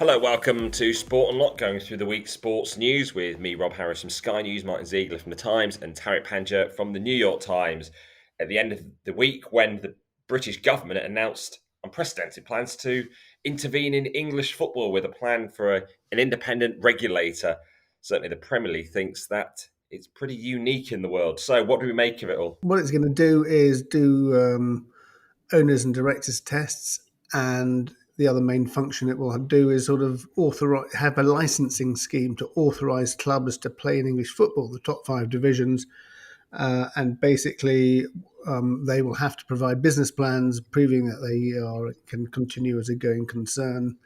Hello, welcome to Sport Unlocked, going through the week's sports news with me, Rob Harris from Sky News, Martyn Ziegler from The Times, and Tariq Panja from The New York Times. At the end of the week, when the British government announced unprecedented plans to intervene in English football with a plan for an independent regulator. Certainly the Premier League thinks that it's pretty unique in the world. So what do we make of it all? What it's going to do is do owners and directors tests, and the other main function it will do is sort of have a licensing scheme to authorise clubs to play in English football, the top 5 divisions, and basically they will have to provide business plans proving that they can continue as a going concern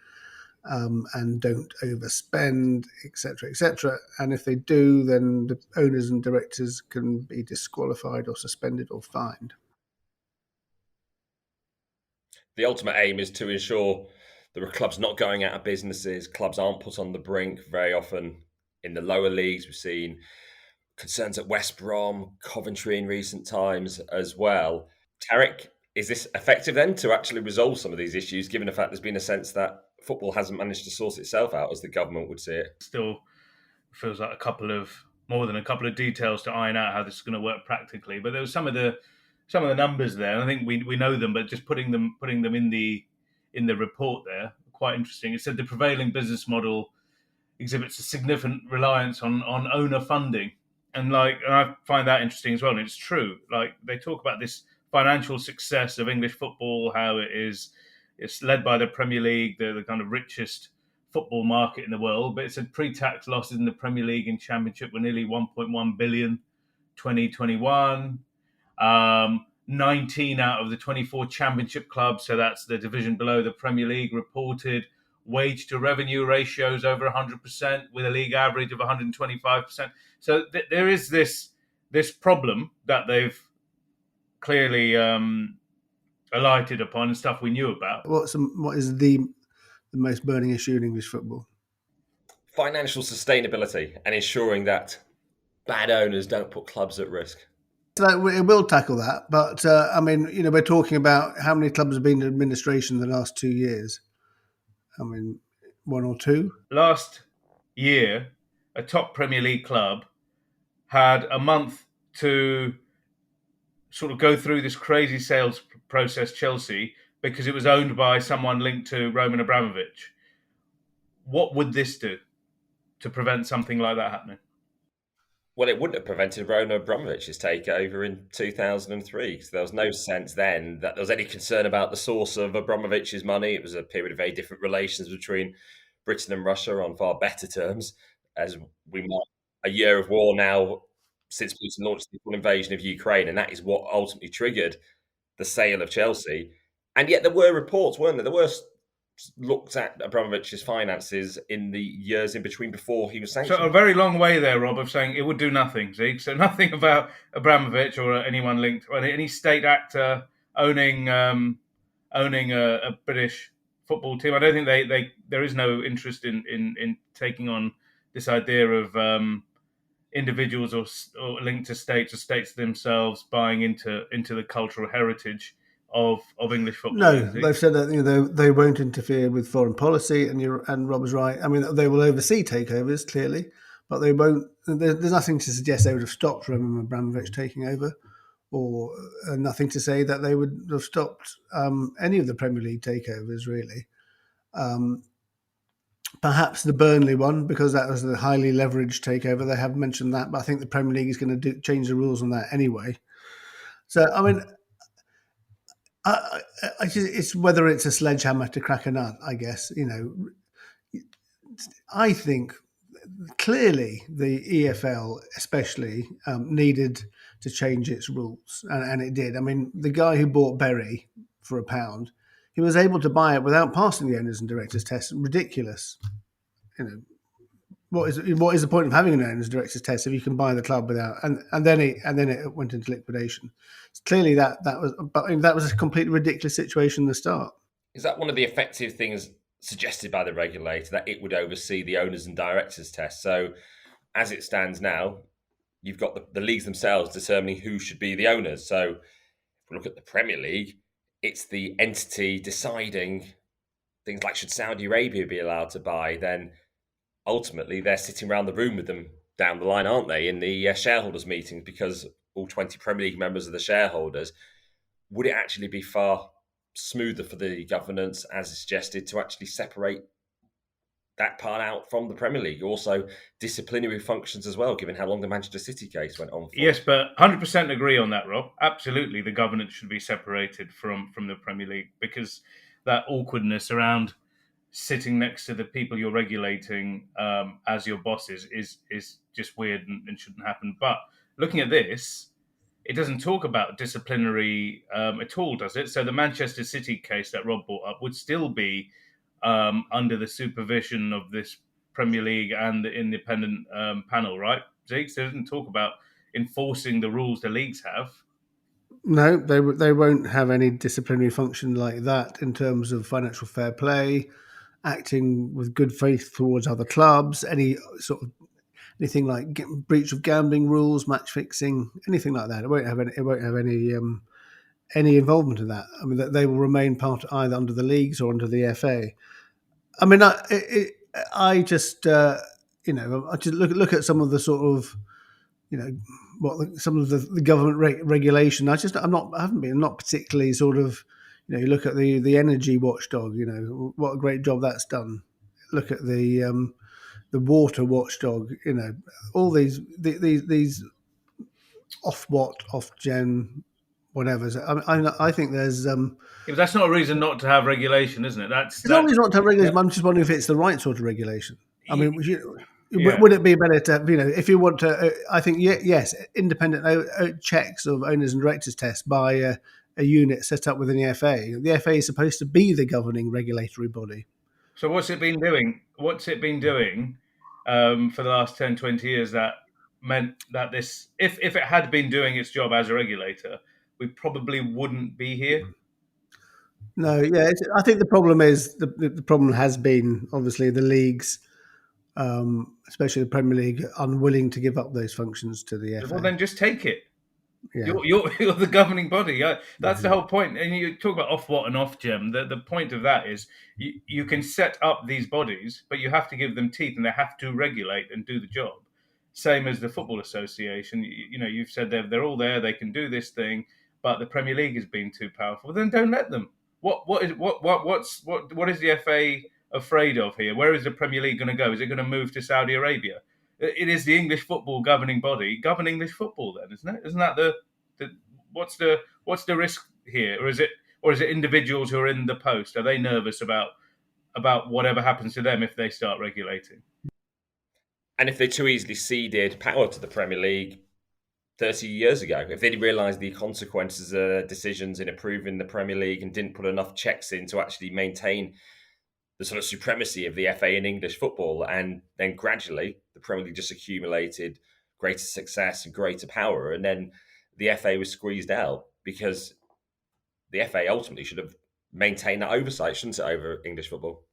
and don't overspend, etc., etc. And if they do, then the owners and directors can be disqualified or suspended or fined. The ultimate aim is to ensure there are clubs not going out of businesses, clubs aren't put on the brink. Very often in the lower leagues, we've seen concerns at West Brom, Coventry in recent times as well. Tariq, is this effective then to actually resolve some of these issues, given the fact there's been a sense that football hasn't managed to sort itself out as the government would see it? Still feels like more than a couple of details to iron out how this is going to work practically. But there was some of the numbers there, and I think we know them, but just putting them in the report there, quite interesting. It said the prevailing business model exhibits a significant reliance on owner funding, and I find that interesting as well. And it's true. Like, they talk about this financial success of English football, how it's led by the Premier League, the kind of richest football market in the world. But it said pre-tax losses in the Premier League and Championship were nearly 1.1 billion 2021. 19 out of the 24 Championship clubs, so that's the division below the Premier League, reported wage to revenue ratios over 100%, with a league average of 125%. So there is this problem that they've clearly alighted upon, and stuff we knew about. What is the most burning issue in English football? Financial sustainability and ensuring that bad owners don't put clubs at risk. So it will tackle that, but we're talking about how many clubs have been in administration in the last 2 years. I mean, 1 or 2. Last year, a top Premier League club had a month to sort of go through this crazy sales process, Chelsea, because it was owned by someone linked to Roman Abramovich. What would this do to prevent something like that happening? Well, it wouldn't have prevented Roman Abramovich's takeover in 2003, because there was no sense then that there was any concern about the source of Abramovich's money. It was a period of very different relations between Britain and Russia on far better terms, as we might a year of war now since Putin launched the full invasion of Ukraine, and that is what ultimately triggered the sale of Chelsea. And yet there were reports, weren't there? There were looked at Abramovich's finances in the years in between before he was sanctioned. So a very long way there, Rob, of saying it would do nothing, Zeke. So nothing about Abramovich or anyone linked, or any state actor owning a British football team. I don't think there is no interest in taking on this idea of individuals or linked to states or states themselves buying into the cultural heritage of English football. No, they've said that they won't interfere with foreign policy, and Rob is right. I mean, they will oversee takeovers clearly, but they won't. There's nothing to suggest they would have stopped Roman Abramovich taking over, or nothing to say that they would have stopped any of the Premier League takeovers really. Perhaps the Burnley one, because that was the highly leveraged takeover. They have mentioned that, but I think the Premier League is going to change the rules on that anyway. So, I mean, it's whether it's a sledgehammer to crack a nut, I guess. I think clearly the EFL especially needed to change its rules, and it did. I mean, the guy who bought Berry for £1, he was able to buy it without passing the owners and directors test. Ridiculous. What is the point of having an owners and directors test if you can buy the club without? And then it went into liquidation. Clearly, that was a completely ridiculous situation at the start. Is that one of the effective things suggested by the regulator, that it would oversee the owners and directors test? So, as it stands now, you've got the leagues themselves determining who should be the owners. So, if we look at the Premier League, it's the entity deciding things like should Saudi Arabia be allowed to buy, then ultimately they're sitting around the room with them down the line, aren't they, in the shareholders' meetings, because all 20 Premier League members are the shareholders. Would it actually be far smoother for the governance, as suggested, to actually separate that part out from the Premier League? Also, disciplinary functions as well, given how long the Manchester City case went on for. Yes, but 100% agree on that, Rob. Absolutely, the governance should be separated from the Premier League, because that awkwardness around sitting next to the people you're regulating as your bosses is just weird and shouldn't happen. But looking at this, it doesn't talk about disciplinary at all, does it? So the Manchester City case that Rob brought up would still be under the supervision of this Premier League and the independent panel, right? Zeke, so it doesn't talk about enforcing the rules the leagues have. No, they won't have any disciplinary function like that in terms of financial fair play, acting with good faith towards other clubs, any sort of anything like breach of gambling rules, match fixing, anything like that. It won't have any. It won't have any involvement in that. I mean, they will remain part either under the leagues or under the FA. I mean, I just I just look at some of the sort of some of the government regulation. I haven't been not particularly sort of you look at the energy watchdog. What a great job that's done. Look at the water watchdog. All these off gen whatever. I think there's Yeah, but that's not a reason not to have regulation, isn't it? it's always not to have regulation. I'm just wondering if it's the right sort of regulation. I mean, yeah. would it be better to, if you want to, I think, yes, independent checks of owners and directors test by a unit set up within the FA. The FA is supposed to be the governing regulatory body. So what's it been doing? What's it been doing for the last 10, 20 years that meant that this, if it had been doing its job as a regulator, we probably wouldn't be here? No, yeah, I think the problem is the problem has been obviously the leagues, especially the Premier League, unwilling to give up those functions to the FA. Well, then just take it. Yeah. You're the governing body. That's the whole point. And you talk about off what and off gem. The point of that is you can set up these bodies, but you have to give them teeth and they have to regulate and do the job. Same as the Football Association. You've said they're all there. They can do this thing, but the Premier League has been too powerful. Then don't let them. What is the FA afraid of here? Where is the Premier League going to go? Is it going to move to Saudi Arabia? It is the English football governing body govern English football, then, isn't it? Isn't that what's the risk here, or is it individuals who are in the post? Are they nervous about whatever happens to them if they start regulating? And if they too easily ceded power to the Premier League 30 years ago, if they'd realised the consequences of decisions in approving the Premier League and didn't put enough checks in to actually maintain the sort of supremacy of the FA in English football, and then gradually the Premier League just accumulated greater success and greater power, and then the FA was squeezed out because the FA ultimately should have maintained that oversight, shouldn't it, over English football?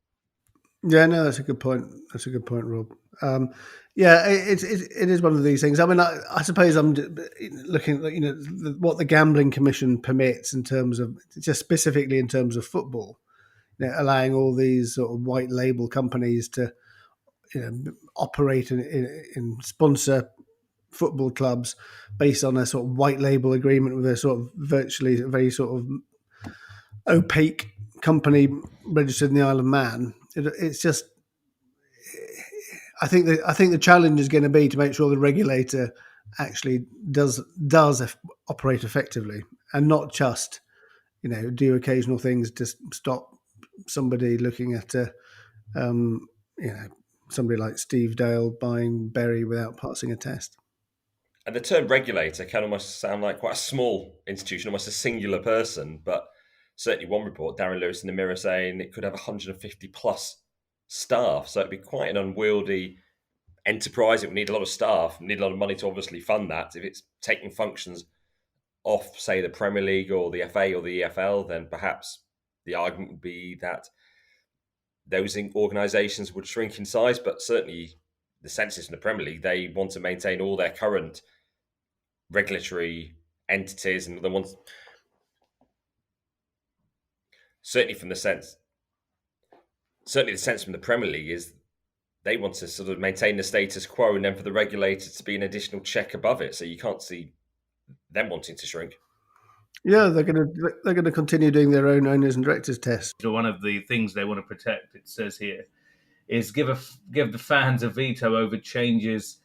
Yeah, no, that's a good point. That's a good point, Rob. Yeah, it is one of these things. I mean, I suppose I'm looking at what the Gambling Commission permits in terms of just specifically in terms of football, allowing all these sort of white label companies to operate and sponsor football clubs based on a sort of white label agreement with a sort of virtually a very sort of opaque company registered in the Isle of Man. It's just, I think the challenge is going to be to make sure the regulator actually does operate effectively and not just do occasional things to stop somebody looking at somebody like Steve Dale buying Berry without passing a test. And the term regulator can almost sound like quite a small institution, almost a singular person. But certainly one report, Darren Lewis in the Mirror, saying it could have 150 plus staff. So it'd be quite an unwieldy enterprise. It would need a lot of staff, need a lot of money to obviously fund that. If it's taking functions off, say, the Premier League or the FA or the EFL, then perhaps the argument would be that those organisations would shrink in size. But certainly the census in the Premier League, they want to maintain all their current regulatory entities, and the ones certainly from the sense certainly the sense from the Premier League is they want to sort of maintain the status quo, and then for the regulator to be an additional check above it. So you can't see them wanting to shrink. Yeah, they're going to continue doing their own owners and directors tests. One of the things they want to protect, it says here, is give the fans a veto over changes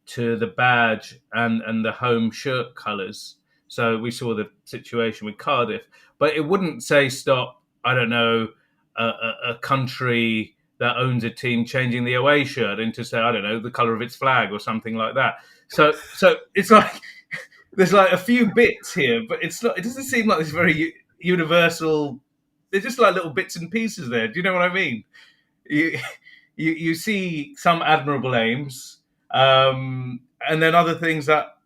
to the badge and the home shirt colours. So we saw the situation with Cardiff, but it wouldn't say stop, I don't know, a country that owns a team changing the away shirt into, say, I don't know, the colour of its flag or something like that. So it's like there's like a few bits here, but it's not. It doesn't seem like this very universal. They're just like little bits and pieces there. Do you know what I mean? You see some admirable aims, and then other things that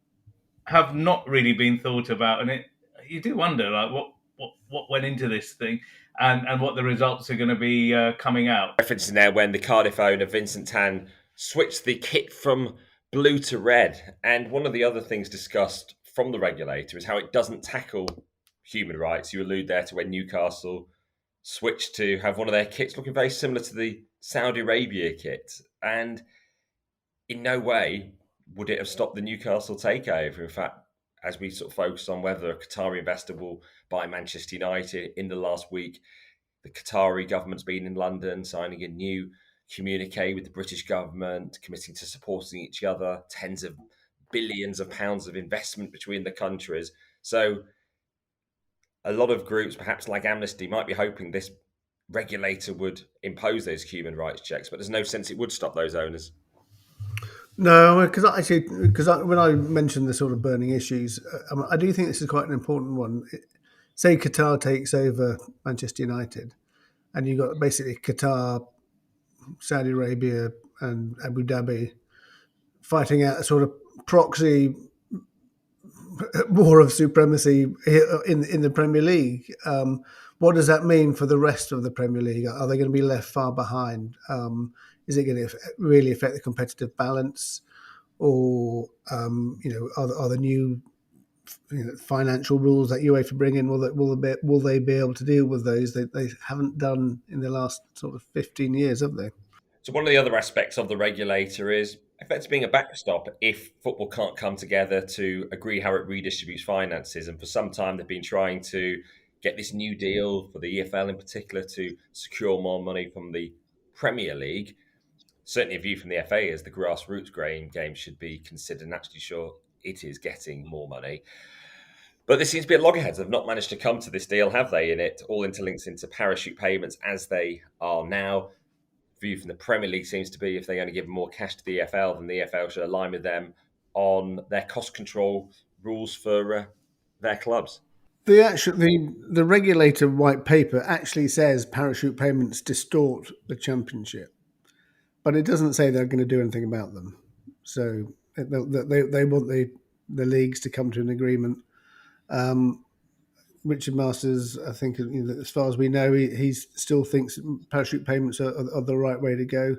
have not really been thought about, and you do wonder like what went into this thing, and what the results are going to be coming out. Referencing there when the Cardiff owner Vincent Tan switched the kit from blue to red, and one of the other things discussed from the regulator is how it doesn't tackle human rights. You allude there to when Newcastle switched to have one of their kits looking very similar to the Saudi Arabia kit, and in no way would it have stopped the Newcastle takeover. In fact, as we sort of focus on whether a Qatari investor will buy Manchester United, in the last week, the Qatari government's been in London signing a new communique with the British government, committing to supporting each other, tens of billions of pounds of investment between the countries. So a lot of groups, perhaps like Amnesty, might be hoping this regulator would impose those human rights checks, but there's no sense it would stop those owners. No, because when I mentioned the sort of burning issues, I do think this is quite an important one. Say Qatar takes over Manchester United, and you've got basically Qatar, Saudi Arabia, and Abu Dhabi fighting out a sort of proxy war of supremacy in the Premier League. What does that mean for the rest of the Premier League? Are they going to be left far behind? Is it going to really affect the competitive balance, or are the new financial rules that UEFA bring in will they be able to deal with those? They haven't done in the last sort of 15 years, have they? So one of the other aspects of the regulator is effectively being a backstop if football can't come together to agree how it redistributes finances. And for some time, they've been trying to get this new deal for the EFL in particular to secure more money from the Premier League. Certainly a view from the FA is the grassroots game should be considered, and actually sure it is getting more money. But there seems to be a loggerheads. They've not managed to come to this deal, have they? And it all interlinks into parachute payments as they are now. View from the Premier League seems to be if they're going to give more cash to the EFL, then the EFL should align with them on their cost control rules for their clubs. The regulator white paper actually says parachute payments distort the championship, but it doesn't say they're going to do anything about them. So they want the leagues to come to an agreement. Richard Masters, I think, as far as we know, he still thinks parachute payments are the right way to go.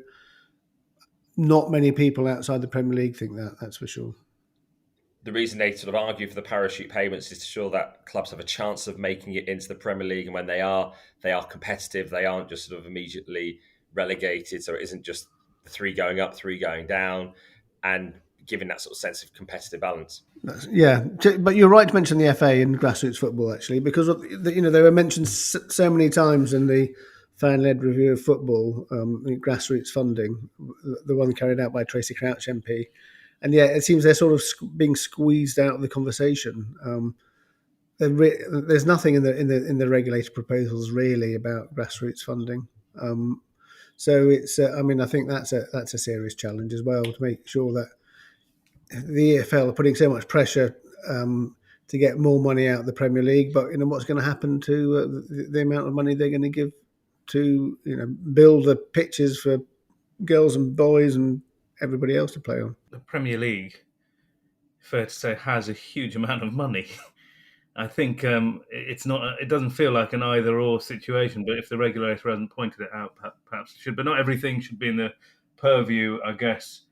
Not many people outside the Premier League think that, that's for sure. The reason they sort of argue for the parachute payments is to ensure that clubs have a chance of making it into the Premier League, and when they are competitive. They aren't just sort of immediately relegated, so it isn't just the three going up, three going down, and giving that sort of sense of competitive balance. Yeah, but you're right to mention the FA in grassroots football, actually, because they were mentioned so many times in the fan-led review of football, grassroots funding, the one carried out by Tracy Crouch MP. And yeah, it seems they're sort of being squeezed out of the conversation. There's nothing in the regulator proposals really about grassroots funding. So it's, I think that's a serious challenge as well, to make sure that the EFL are putting so much pressure to get more money out of the Premier League, but what's going to happen to the amount of money they're going to give to build the pitches for girls and boys and everybody else to play on. The Premier League, fair to say, has a huge amount of money. I think it's not. It doesn't feel like an either-or situation. But if the regulator hasn't pointed it out, perhaps it should. But not everything should be in the purview, I guess,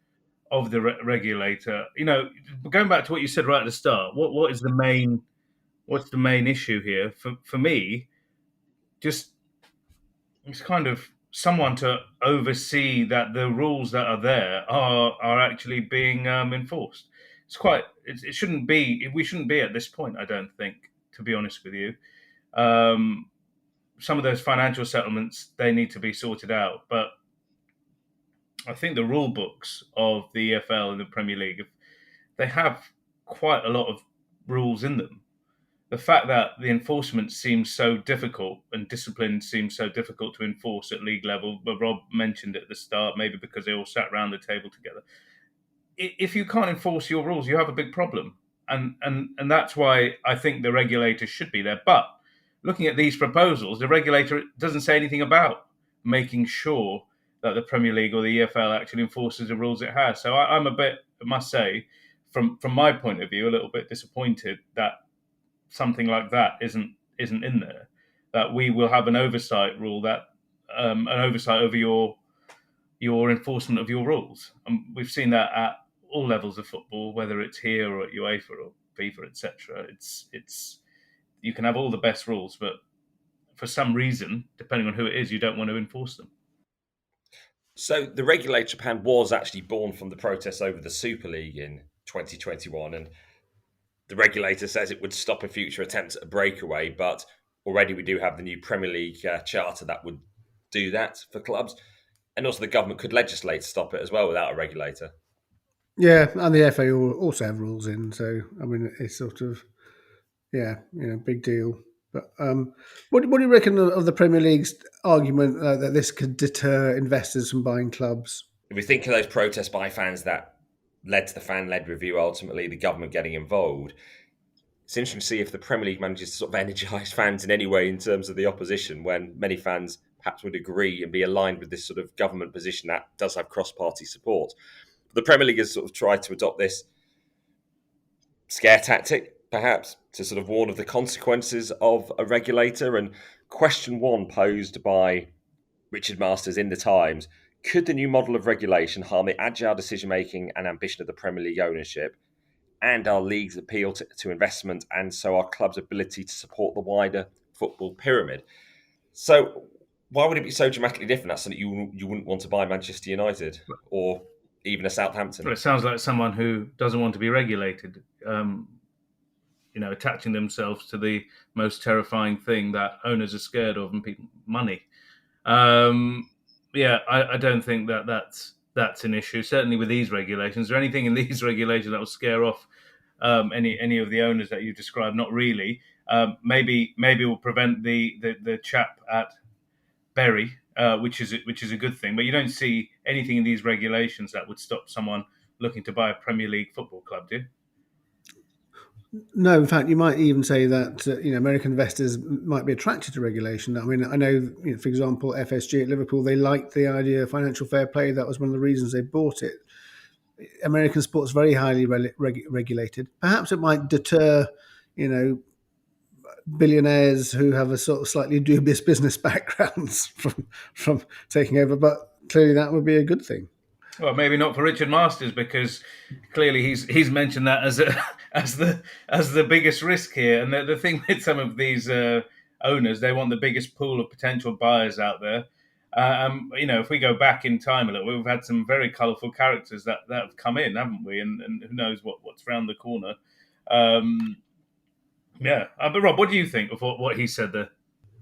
of the regulator. Going back to what you said right at the start, what's the main issue here for me? Just it's kind of someone to oversee that the rules that are there are actually being enforced. It shouldn't be. We shouldn't be at this point. I don't think, to be honest with you. Some of those financial settlements, they need to be sorted out, but I think the rule books of the EFL and the Premier League, they have quite a lot of rules in them. The fact that the enforcement seems so difficult and discipline seems so difficult to enforce at league level, but Rob mentioned at the start, maybe because they all sat around the table together. If you can't enforce your rules, you have a big problem. And that's why I think the regulator should be there. But looking at these proposals, the regulator doesn't say anything about making sure that the Premier League or the EFL actually enforces the rules it has. So I'm a bit, I must say, from my point of view, a little bit disappointed that something like that isn't in there. That we will have an oversight rule, that an oversight over your enforcement of your rules. And we've seen that at all levels of football, whether it's here or at UEFA or FIFA, etc. It's you can have all the best rules, but for some reason, depending on who it is, you don't want to enforce them. So the regulator Japan was actually born from the protests over the Super League in 2021, and the regulator says it would stop a future attempt at a breakaway, but already we do have the new Premier League charter that would do that for clubs, and also the government could legislate to stop it as well without a regulator. Yeah, and the FA also have rules in, so I mean it's sort of big deal. But what do you reckon of the Premier League's argument that this could deter investors from buying clubs? If we think of those protests by fans that led to the fan-led review, ultimately the government getting involved, it's interesting to see if the Premier League manages to sort of energise fans in any way in terms of the opposition, when many fans perhaps would agree and be aligned with this sort of government position that does have cross-party support. The Premier League has sort of tried to adopt this scare tactic, perhaps, to sort of warn of the consequences of a regulator. And question one posed by Richard Masters in the Times: could the new model of regulation harm the agile decision-making and ambition of the Premier League ownership and our league's appeal to investment, and so our club's ability to support the wider football pyramid? So why would it be so dramatically different? That's something you wouldn't want to buy Manchester United or even a Southampton. Well, it sounds like someone who doesn't want to be regulated, attaching themselves to the most terrifying thing that owners are scared of, and money. I don't think that's an issue. Certainly with these regulations, is there anything in these regulations that will scare off any of the owners that you described? Not really. Maybe will prevent the chap at Bury, which is a good thing. But you don't see anything in these regulations that would stop someone looking to buy a Premier League football club, do you? No, in fact, you might even say that American investors might be attracted to regulation. I mean, I know, for example, FSG at Liverpool, they liked the idea of financial fair play. That was one of the reasons they bought it. American sport's very highly regulated. Perhaps it might deter, billionaires who have a sort of slightly dubious business backgrounds from taking over. But clearly, that would be a good thing. Well, maybe not for Richard Masters, because clearly he's mentioned that as the biggest risk here. And the thing with some of these owners, they want the biggest pool of potential buyers out there. If we go back in time a little, we've had some very colourful characters that have come in, haven't we? And who knows what's round the corner. But Rob, what do you think of what he said there?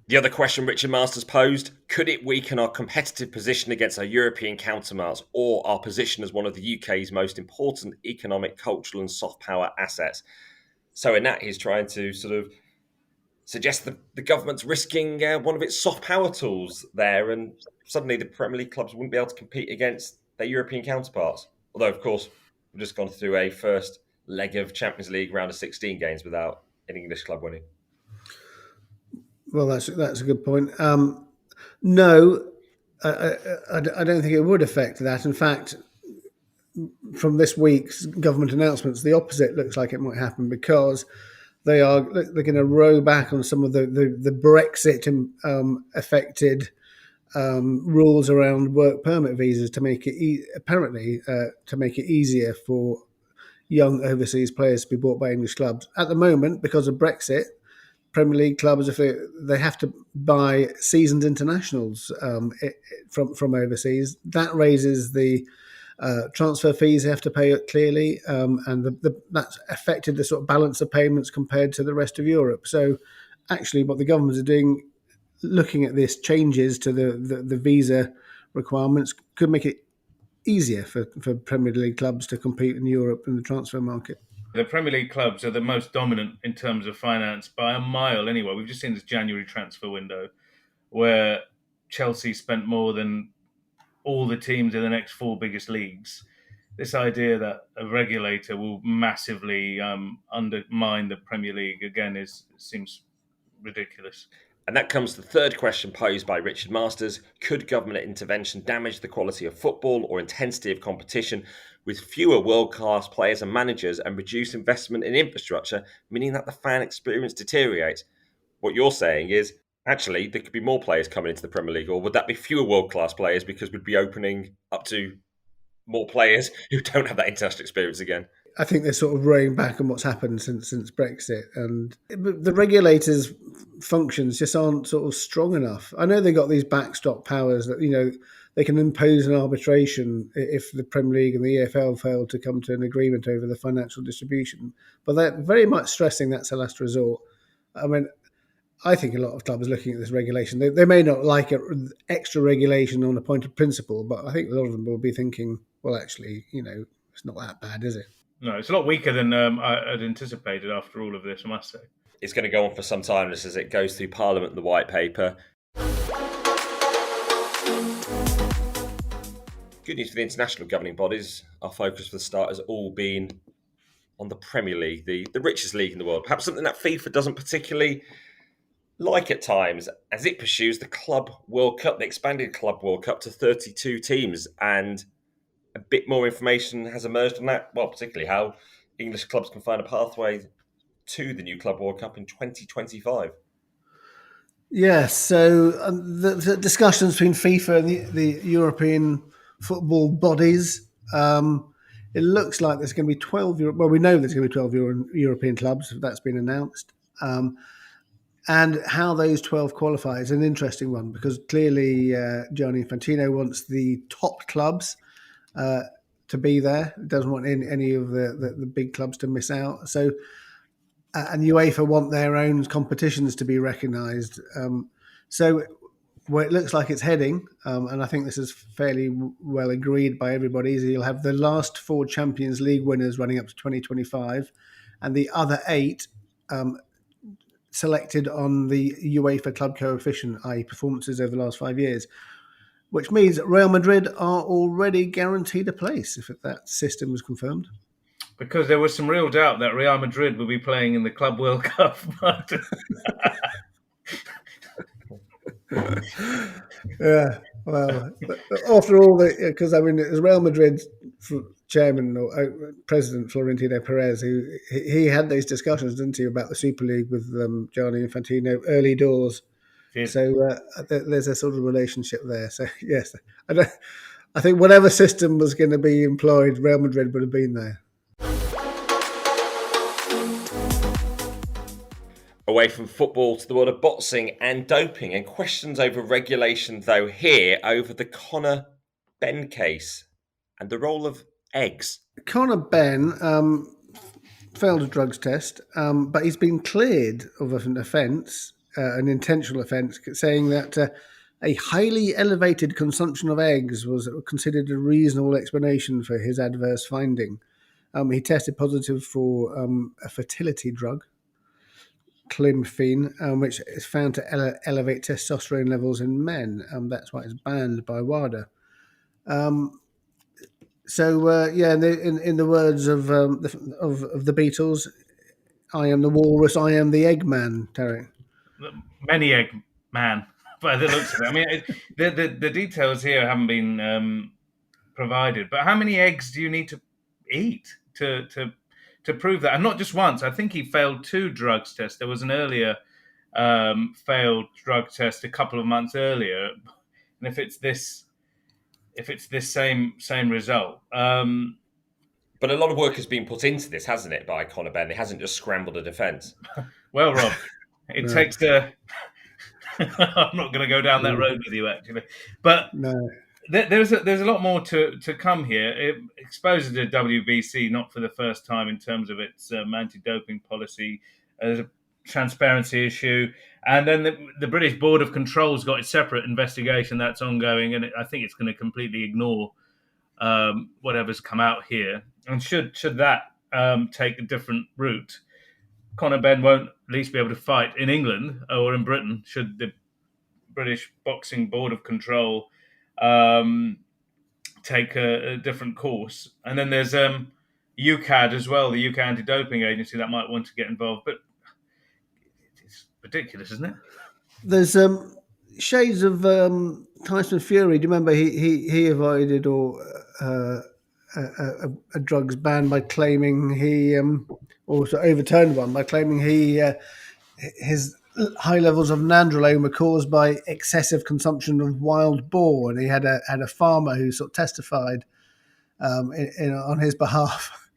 The other question Richard Masters posed: could it weaken our competitive position against our European counterparts, or our position as one of the UK's most important economic, cultural and soft power assets? So in that, he's trying to sort of suggest that the government's risking one of its soft power tools there, and suddenly the Premier League clubs wouldn't be able to compete against their European counterparts. Although, of course, we've just gone through a first leg of Champions League round of 16 games without an English club winning. Well, that's a good point. No, I don't think it would affect that. In fact, from this week's government announcements, the opposite looks like it might happen, because they're going to row back on some of the Brexit affected rules around work permit visas to make it to make it easier for young overseas players to be bought by English clubs. At the moment, because of Brexit, Premier League clubs, if they have to buy seasoned internationals from overseas, that raises the transfer fees they have to pay clearly, and that's affected the sort of balance of payments compared to the rest of Europe. So actually what the governments are doing, looking at this changes to the visa requirements, could make it easier for Premier League clubs to compete in Europe in the transfer market. The Premier League clubs are the most dominant in terms of finance by a mile anyway. We've just seen this January transfer window where Chelsea spent more than all the teams in the next four biggest leagues. This idea that a regulator will massively undermine the Premier League again seems ridiculous. And that comes to the third question posed by Richard Masters. Could government intervention damage the quality of football or intensity of competition with fewer world-class players and managers and reduce investment in infrastructure, meaning that the fan experience deteriorates? What you're saying is, actually, there could be more players coming into the Premier League, or would that be fewer world-class players because we'd be opening up to more players who don't have that international experience again? I think they're sort of rowing back on what's happened since Brexit, and the regulators' functions just aren't sort of strong enough. I know they got these backstop powers that they can impose an arbitration if the Premier League and the EFL fail to come to an agreement over the financial distribution, but they're very much stressing that's a last resort. I mean, I think a lot of clubs are looking at this regulation. They may not like it, extra regulation on a point of principle, but I think a lot of them will be thinking, well, actually, it's not that bad, is it? No, it's a lot weaker than I had anticipated after all of this, I must say. It's going to go on for some time just as it goes through Parliament and the White Paper. Good news for the international governing bodies. Our focus for the start has all been on the Premier League, the richest league in the world. Perhaps something that FIFA doesn't particularly like at times, as it pursues the Club World Cup, the expanded Club World Cup to 32 teams. And a bit more information has emerged on that. Well, particularly how English clubs can find a pathway to the new Club World Cup in 2025. Yes, so the discussions between FIFA and the European football bodies, it looks like there's going to be 12. Well, we know there's going to be 12 European clubs. That's been announced. And how those 12 qualify is an interesting one because clearly Gianni Infantino wants the top clubs to be there. He doesn't want any of the big clubs to miss out. So, and UEFA want their own competitions to be recognised. So where it looks like it's heading, and I think this is fairly well agreed by everybody, is you'll have the last four Champions League winners running up to 2025 and the other eight selected on the UEFA club coefficient, i.e. performances over the last 5 years, which means that Real Madrid are already guaranteed a place if that system was confirmed. Because there was some real doubt that Real Madrid would be playing in the Club World Cup. Yeah, well, after all, because I mean, as Real Madrid chairman or president Florentino Perez, he had these discussions, didn't he, about the Super League with Gianni Infantino early doors. So there's a sort of relationship there. So yes, I think whatever system was going to be employed, Real Madrid would have been there. Away from football to the world of boxing and doping, and questions over regulation, though, here over the Conor Benn case and the role of eggs. Conor Benn failed a drugs test, but he's been cleared of an offence, an intentional offence, saying that a highly elevated consumption of eggs was considered a reasonable explanation for his adverse finding. He tested positive for a fertility drug, Climfene, which is found to elevate testosterone levels in men. That's why it's banned by WADA. So in the words of the Beatles, I am the walrus, I am the Eggman, Tariq. Many egg man, by the looks of it. I mean, the details here haven't been provided, but how many eggs do you need to eat to prove that? And not just once. I think he failed 2 drugs tests. There was an earlier failed drug test a couple of months earlier, and if it's this same result. But a lot of work has been put into this, hasn't it, by Conor Benn? It hasn't just scrambled a defence. Well, Rob, It No, takes a. I'm not going to go down that road with you, actually, but no. there's a lot more to come here. It exposes the WBC not for the first time in terms of its anti-doping policy. There's a transparency issue, and then the British Board of Control's got its separate investigation that's ongoing, and I think it's going to completely ignore whatever's come out here. And should that take a different route, Conor Benn won't at least be able to fight in England or in Britain should the British Boxing Board of Control um, take a different course. And then there's UCAD as well, the UK Anti-Doping Agency, that might want to get involved. But it's ridiculous, isn't it? There's shades of Tyson Fury. Do you remember he avoided or a drugs ban by claiming he also overturned one by claiming his high levels of nandrolone were caused by excessive consumption of wild boar, and he had a farmer who sort of testified on his behalf,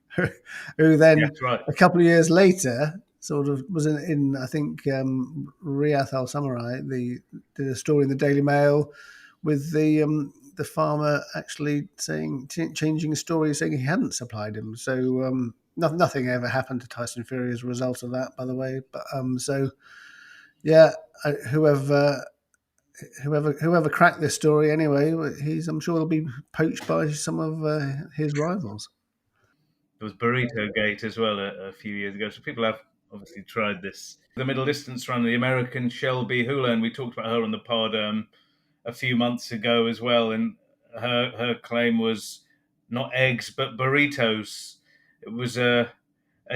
who then Yes, right. a couple of years later sort of was in I think Riyadh Al Samurai did a story in the Daily Mail with the farmer actually changing his story, saying he hadn't supplied him. So nothing ever happened to Tyson Fury as a result of that, by the way. But so yeah, whoever cracked this story anyway, I'm sure he'll be poached by some of his rivals. There was Burrito Gate as well a few years ago. So people have obviously tried this. The middle distance run, the American Shelby Houlihan, we talked about her on the pod a few months ago as well, and her claim was not eggs but burritos. It was a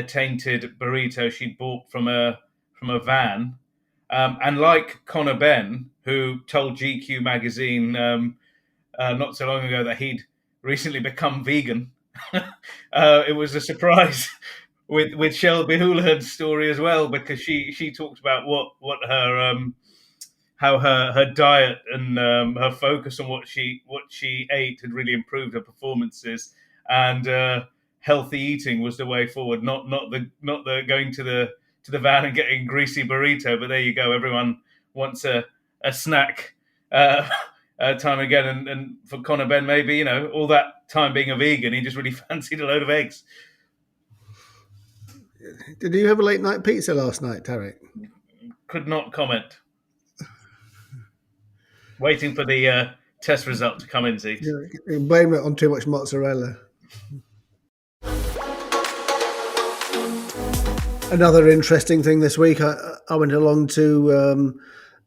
tainted burrito she'd bought from a van, and like Conor Benn, who told GQ magazine not so long ago that he'd recently become vegan. It was a surprise with Shelby Houlihan's story as well, because she talked about what her how her diet and her focus on what she ate had really improved her performances, and healthy eating was the way forward. Not the going to the van and getting greasy burrito. But there you go. Everyone wants a snack. Time again, and for Conor Benn, maybe all that time being a vegan, he just really fancied a load of eggs. Did you have a late night pizza last night, Tariq? Could not comment. Waiting for the test result to come in, Zeke. You blame it on too much mozzarella. Another interesting thing this week, I went along to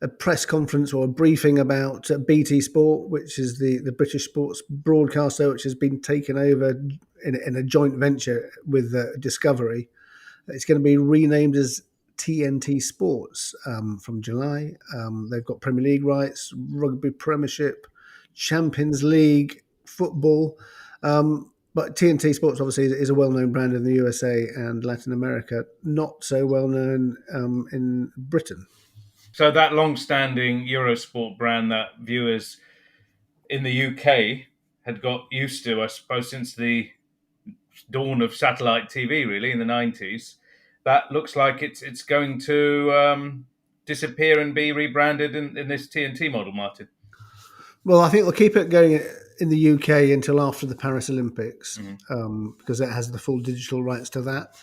a press conference or a briefing about BT Sport, which is the British sports broadcaster, which has been taken over in a joint venture with Discovery. It's going to be renamed as TNT Sports from July. They've got Premier League rights, Rugby Premiership, Champions League, football. But TNT Sports obviously is a well-known brand in the USA and Latin America, not so well-known in Britain. So that long-standing Eurosport brand that viewers in the UK had got used to, I suppose, since the dawn of satellite TV, really, in the 90s, that looks like it's going to disappear and be rebranded in this TNT model, Martyn. Well, I think they'll keep it going in the UK until after the Paris Olympics, because it has the full digital rights to that.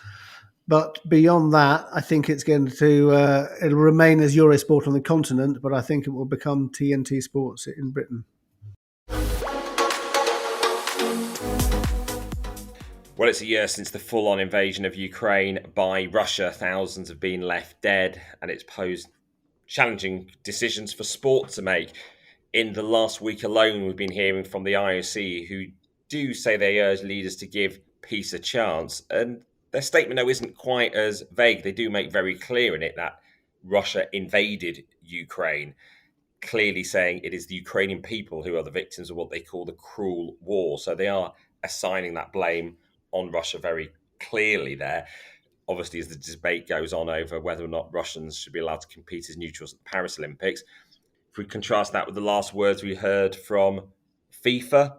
But beyond that, I think it's going to it'll remain as Eurosport on the continent, but I think it will become TNT Sports in Britain. Well, it's a year since the full-on invasion of Ukraine by Russia. Thousands have been left dead, and it's posed challenging decisions for sport to make. In the last week alone, we've been hearing from the IOC, who do say they urge leaders to give peace a chance. And their statement, though, isn't quite as vague. They do make very clear in it that Russia invaded Ukraine, clearly saying it is the Ukrainian people who are the victims of what they call the cruel war. So they are assigning that blame on Russia very clearly there. Obviously, as the debate goes on over whether or not Russians should be allowed to compete as neutrals at the Paris Olympics, if we contrast that with the last words we heard from FIFA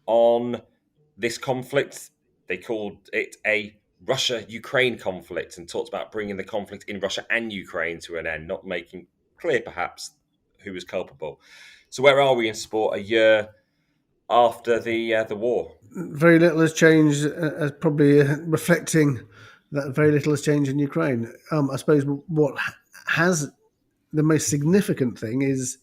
on this conflict, they called it a Russia-Ukraine conflict and talked about bringing the conflict in Russia and Ukraine to an end, not making clear perhaps who was culpable. So where are we in sport a year after the war? Very little has changed, probably reflecting that very little has changed in Ukraine. I suppose what has the most significant thing is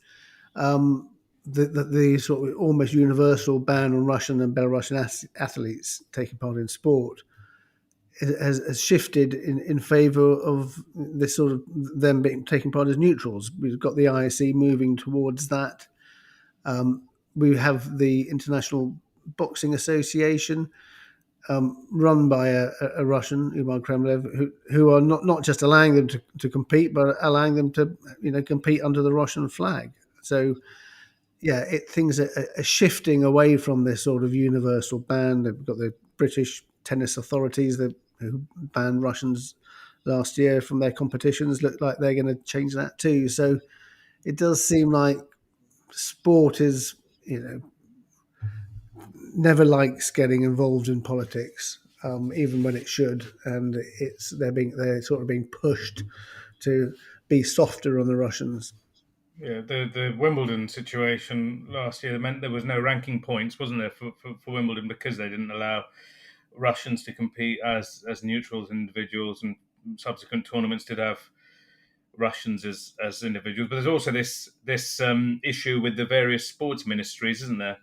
the sort of almost universal ban on Russian and Belarusian athletes taking part in sport has shifted in favour of this sort of them taking part as neutrals. We've got the IOC moving towards that. We have the International Boxing Association, run by a Russian, Umar Kremlev, who are not just allowing them to compete, but allowing them to compete under the Russian flag. So yeah, things are shifting away from this sort of universal ban. They've got the British tennis authorities who banned Russians last year from their competitions. Look like they're going to change that too. So it does seem like sport is, never likes getting involved in politics, even when it should, and they're sort of being pushed to be softer on the Russians. Yeah, the Wimbledon situation last year meant there was no ranking points, wasn't there, for Wimbledon, because they didn't allow Russians to compete as neutrals individuals, and subsequent tournaments did have Russians as individuals. But there's also this issue with the various sports ministries, isn't there?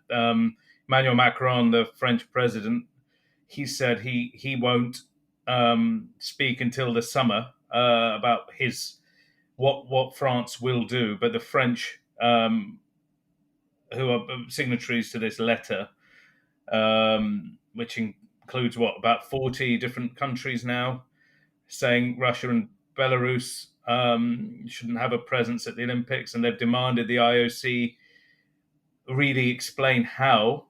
Emmanuel Macron, the French president, he said he won't speak until the summer about what France will do. But the French, who are signatories to this letter, which includes about 40 different countries now, saying Russia and Belarus shouldn't have a presence at the Olympics, and they've demanded the IOC really explain how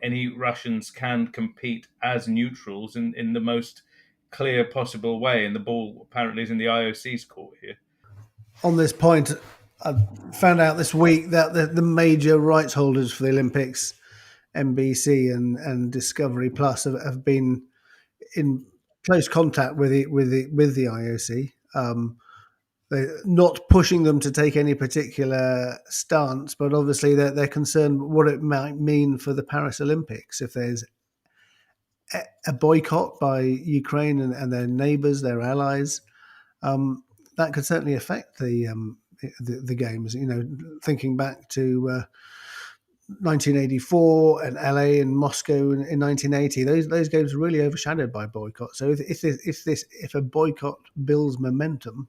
any Russians can compete as neutrals in the most clear possible way. And the ball apparently is in the IOC's court here. On this point, I found out this week that the major rights holders for the Olympics, NBC and Discovery Plus, have been in close contact with the IOC. They're not pushing them to take any particular stance, but obviously they're concerned what it might mean for the Paris Olympics if there's a boycott by Ukraine and their neighbours, their allies. That could certainly affect the games. Thinking back to 1984 and LA and Moscow in 1980, those games were really overshadowed by boycott. So if a boycott builds momentum,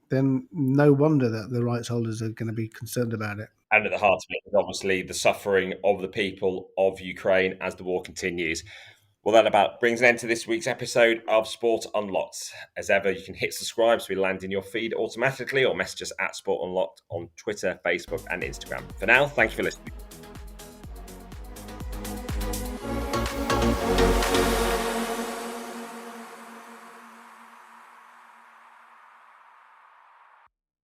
then no wonder that the rights holders are going to be concerned about it. And at the heart of it is obviously the suffering of the people of Ukraine as the war continues. Well, that about brings an end to this week's episode of Sport Unlocked. As ever, you can hit subscribe so we land in your feed automatically, or message us at Sport Unlocked on Twitter, Facebook, and Instagram. For now, thank you for listening.